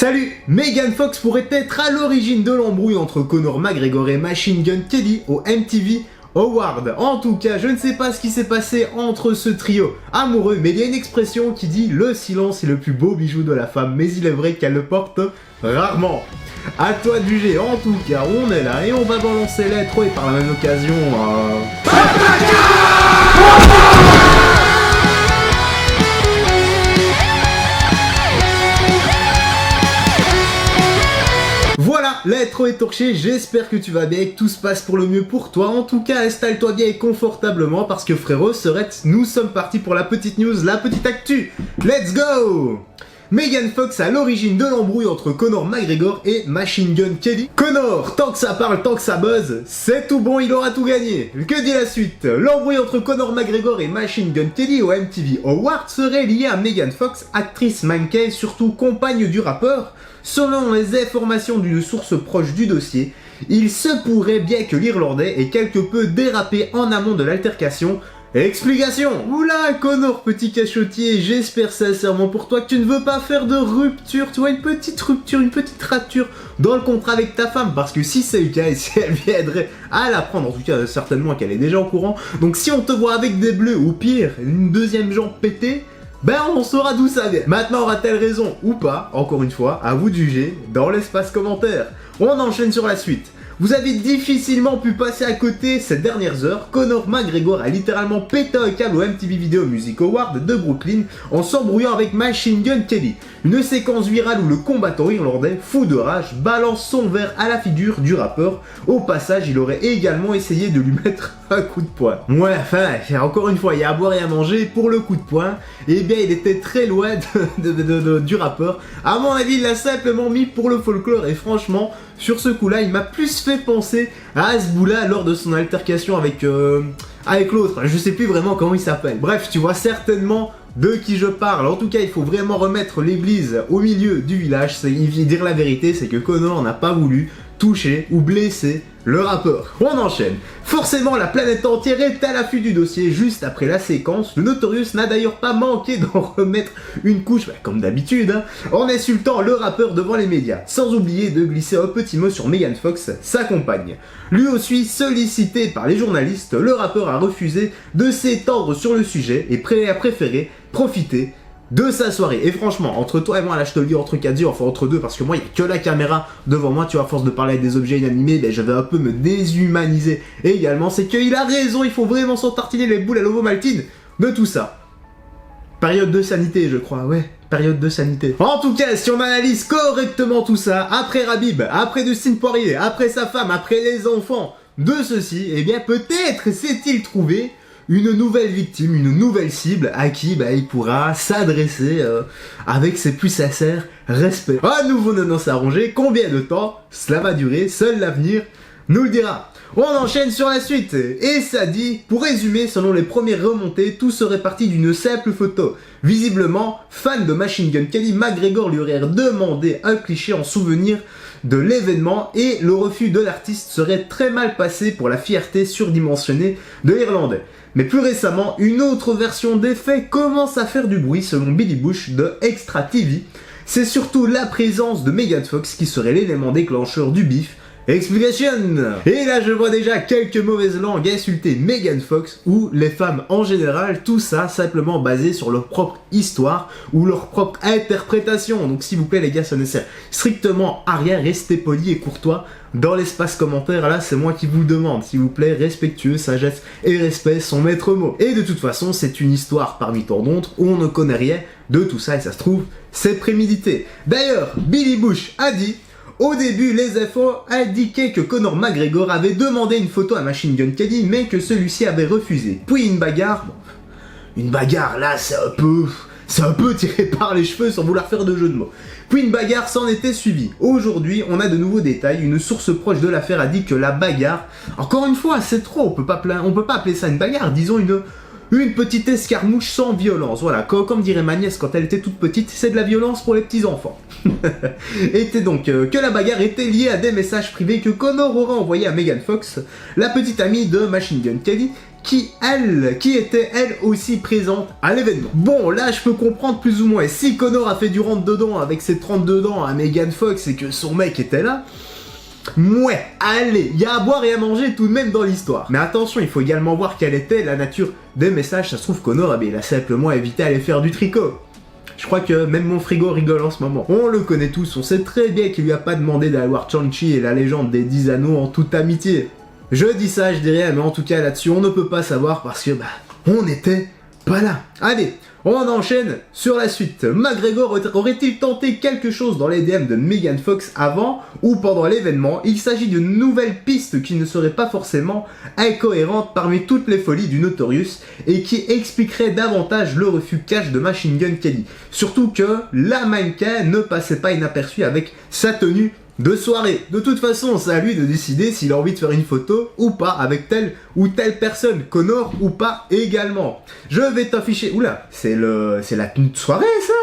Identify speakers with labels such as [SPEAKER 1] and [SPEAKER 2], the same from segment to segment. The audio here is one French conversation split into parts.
[SPEAKER 1] Salut! Megan Fox pourrait être à l'origine de l'embrouille entre Conor McGregor et Machine Gun Kelly au MTV Awards. En tout cas, je ne sais pas ce qui s'est passé entre ce trio amoureux, mais il y a une expression qui dit « le silence est le plus beau bijou de la femme », mais il est vrai qu'elle le porte rarement. À toi de juger, en tout cas, on est là et on va balancer l'intro et par la même occasion... Voilà, l'intro est torchée, j'espère que tu vas bien et que tout se passe pour le mieux pour toi. En tout cas, installe-toi bien et confortablement parce que frérot, nous sommes partis pour la petite news, la petite actu. Let's go! Megan Fox à l'origine de l'embrouille entre Conor McGregor et Machine Gun Kelly. Conor, tant que ça parle, tant que ça buzz, c'est tout bon, il aura tout gagné. Que dit la suite? L'embrouille entre Conor McGregor et Machine Gun Kelly au MTV Awards serait liée à Megan Fox, actrice mannequin et surtout compagne du rappeur. Selon les informations d'une source proche du dossier, il se pourrait bien que l'Irlandais ait quelque peu dérapé en amont de l'altercation. Explication! Oula, Conor, petit cachotier, j'espère sincèrement pour toi que tu ne veux pas faire de rupture, tu vois, une petite rupture, une petite rature dans le contrat avec ta femme, parce que si c'est le cas, et si elle viendrait à l'apprendre, en tout cas certainement qu'elle est déjà au courant, donc si on te voit avec des bleus, ou pire, une deuxième jambe pétée, ben on saura d'où ça vient. Maintenant aura-t-elle raison ou pas? Encore une fois, à vous de juger dans l'espace commentaire. On enchaîne sur la suite. Vous avez difficilement pu passer à côté ces dernières heures. Conor McGregor a littéralement pété un câble au MTV Video Music Award de Brooklyn en s'embrouillant avec Machine Gun Kelly. Une séquence virale où le combattant irlandais, fou de rage, balance son verre à la figure du rappeur. Au passage, il aurait également essayé de lui mettre un coup de poing. Ouais, enfin, encore une fois, il y a à boire et à manger. Pour le coup de poing, eh bien, il était très loin du rappeur. À mon avis, il l'a simplement mis pour le folklore et franchement, sur ce coup-là, il m'a plus fait penser à Hasboula lors de son altercation avec l'autre. Je sais plus vraiment comment il s'appelle. Bref, tu vois certainement de qui je parle. En tout cas, il faut vraiment remettre l'église au milieu du village. Dire la vérité, c'est que Conor n'a pas voulu toucher ou blesser le rappeur. On enchaîne. Forcément, la planète entière est à l'affût du dossier juste après la séquence. Le Notorious n'a d'ailleurs pas manqué d'en remettre une couche, comme d'habitude, en insultant le rappeur devant les médias. Sans oublier de glisser un petit mot sur Megan Fox, sa compagne. Lui aussi sollicité par les journalistes, le rappeur a refusé de s'étendre sur le sujet et a préféré profiter de sa soirée. Et franchement, entre toi et moi, là je te le dis entre quatre yeux, enfin entre deux, parce que moi il n'y a que la caméra devant moi, tu vois, à force de parler avec des objets inanimés, ben, je vais un peu me déshumaniser. Et également, c'est qu'il a raison, il faut vraiment s'entartiner les boules à l'ovomaltine de tout ça. Période de sanité, je crois, ouais. Période de sanité. En tout cas, si on analyse correctement tout ça, après Rabib, après Dustin Poirier, après sa femme, après les enfants de ceux-ci, eh bien peut-être s'est-il trouvé une nouvelle victime, une nouvelle cible à qui il pourra s'adresser avec ses plus sincères respects. À nouveau, non s'arranger, combien de temps cela va durer, seul l'avenir nous le dira. On enchaîne sur la suite, et ça dit, pour résumer, selon les premières remontées, tout serait parti d'une simple photo. Visiblement, fan de Machine Gun Kelly, McGregor lui aurait demandé un cliché en souvenir de l'événement et le refus de l'artiste serait très mal passé pour la fierté surdimensionnée de l'Irlandais. Mais plus récemment, une autre version des faits commence à faire du bruit selon Billy Bush de Extra TV. C'est surtout la présence de Megan Fox qui serait l'élément déclencheur du bif. Explication! Et là je vois déjà quelques mauvaises langues insulter Megan Fox ou les femmes en général, tout ça simplement basé sur leur propre histoire ou leur propre interprétation. Donc s'il vous plaît les gars, ça ne sert strictement à rien, restez polis et courtois dans l'espace commentaire, là c'est moi qui vous le demande, s'il vous plaît, respectueux, sagesse et respect sont maîtres mots. Et de toute façon c'est une histoire parmi tant d'autres où on ne connaît rien de tout ça et ça se trouve c'est prémédité. D'ailleurs, Billy Bush a dit: au début, les infos indiquaient que Conor McGregor avait demandé une photo à Machine Gun Kelly, mais que celui-ci avait refusé. Puis une bagarre, là, c'est un peu tiré par les cheveux sans vouloir faire de jeu de mots. Puis une bagarre s'en était suivie. Aujourd'hui, on a de nouveaux détails. Une source proche de l'affaire a dit que la bagarre, encore une fois, c'est trop. On peut pas appeler ça une bagarre. Disons une petite escarmouche sans violence. Voilà, comme dirait ma nièce quand elle était toute petite, c'est de la violence pour les petits enfants. Était donc que la bagarre était liée à des messages privés que Conor aurait envoyés à Megan Fox, la petite amie de Machine Gun Kelly, qui était elle aussi présente à l'événement. Bon, là je peux comprendre plus ou moins, et si Connor a fait du rentre-dedans avec ses 32 dents à Megan Fox et que son mec était là, ouais, allez, il y a à boire et à manger tout de même dans l'histoire. Mais attention, il faut également voir quelle était la nature des messages. Ça se trouve Connor, il a simplement évité d'aller faire du tricot. Je crois que même mon frigo rigole en ce moment. On le connaît tous, on sait très bien qu'il lui a pas demandé d'aller voir Shang-Chi et la légende des 10 anneaux en toute amitié. Je dis ça, je dis rien, mais en tout cas là-dessus on ne peut pas savoir parce que on n'était pas là. Allez, on enchaîne sur la suite. McGregor aurait-il tenté quelque chose dans les DM de Megan Fox avant ou pendant l'événement? Il s'agit d'une nouvelle piste qui ne serait pas forcément incohérente parmi toutes les folies du Notorious et qui expliquerait davantage le refus cash de Machine Gun Kelly. Surtout que la mannequin ne passait pas inaperçue avec sa tenue de soirée. De toute façon, c'est à lui de décider s'il a envie de faire une photo ou pas avec telle ou telle personne, Connor ou pas également. Je vais t'afficher... Oula, c'est la tenue de soirée ça?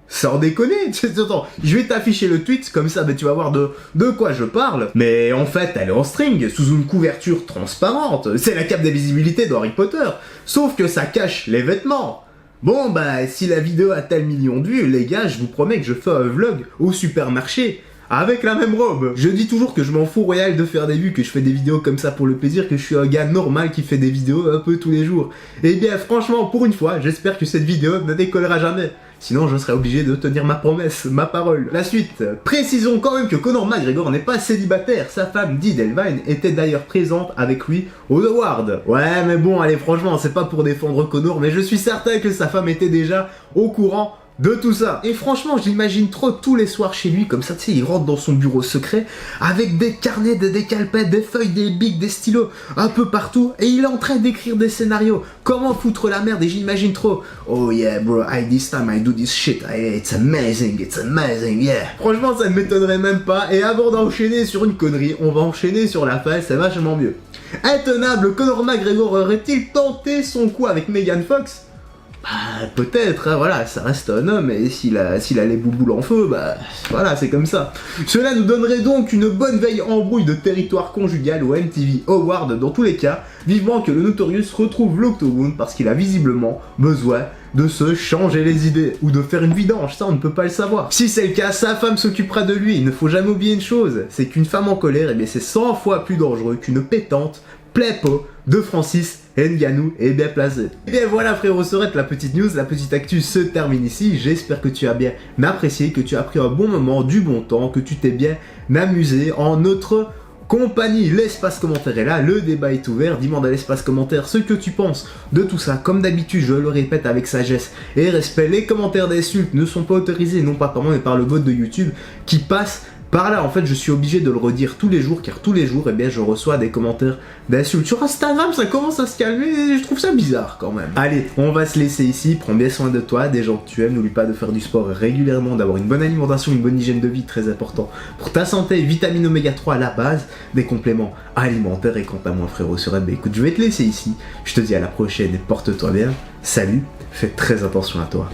[SPEAKER 1] Sans déconner. Attends, je vais t'afficher le tweet, comme ça tu vas voir de quoi je parle. Mais en fait, elle est en string, sous une couverture transparente. C'est la cape d'invisibilité d'Harry Potter. Sauf que ça cache les vêtements. Bon si la vidéo a tel million de vues, les gars, je vous promets que je fais un vlog au supermarché avec la même robe. Je dis toujours que je m'en fous royal de faire des vues, que je fais des vidéos comme ça pour le plaisir, que je suis un gars normal qui fait des vidéos un peu tous les jours. Et bien franchement, pour une fois, j'espère que cette vidéo ne décollera jamais. Sinon je serai obligé de tenir ma promesse, ma parole. La suite. Précisons quand même que Conor McGregor n'est pas célibataire. Sa femme Dee Delvine était d'ailleurs présente avec lui aux Awards. Ouais mais bon, allez franchement, c'est pas pour défendre Conor, mais je suis certain que sa femme était déjà au courant de tout ça. Et franchement, je l'imagine trop tous les soirs chez lui, comme ça, tu sais, il rentre dans son bureau secret, avec des carnets, des calepins, des feuilles, des bics, des stylos, un peu partout, et il est en train d'écrire des scénarios. Comment foutre la merde, et j'imagine trop. Oh yeah, bro, this time I do this shit, it's amazing, yeah. Franchement, ça ne m'étonnerait même pas, et avant d'enchaîner sur une connerie, on va enchaîner sur la fin, c'est vachement mieux. Intenable, Conor McGregor aurait-il tenté son coup avec Megan Fox? Peut-être, hein, voilà, ça reste un homme, et s'il a les bouboules en feu, voilà, c'est comme ça. Cela nous donnerait donc une bonne veille embrouille de territoire conjugal au MTV Award dans tous les cas, vivement que le Notorious retrouve l'Octogone parce qu'il a visiblement besoin de se changer les idées, ou de faire une vidange, ça on ne peut pas le savoir. Si c'est le cas, sa femme s'occupera de lui. Il ne faut jamais oublier une chose, c'est qu'une femme en colère, c'est 100 fois plus dangereux qu'une pétante playpo de Francis Ngannou est bien placé. Et bien voilà frérot, serait la petite news, la petite actu se termine ici. J'espère que tu as bien apprécié, que tu as pris un bon moment, du bon temps, que tu t'es bien amusé en notre compagnie. L'espace commentaire est là, le débat est ouvert. Dis-moi dans l'espace commentaire ce que tu penses de tout ça. Comme d'habitude, je le répète avec sagesse et respect, les commentaires d'insultes ne sont pas autorisés, non pas par moi mais par le bot de YouTube qui passe par là. En fait, je suis obligé de le redire tous les jours, car tous les jours, je reçois des commentaires d'insultes. Sur Instagram, ça commence à se calmer, et je trouve ça bizarre quand même. Allez, on va se laisser ici, prends bien soin de toi, des gens que tu aimes, n'oublie pas de faire du sport régulièrement, d'avoir une bonne alimentation, une bonne hygiène de vie, très important pour ta santé, vitamine oméga 3 à la base, des compléments alimentaires. Et quant à moi frérot sur RB, écoute, je vais te laisser ici, je te dis à la prochaine et porte-toi bien, salut, fais très attention à toi.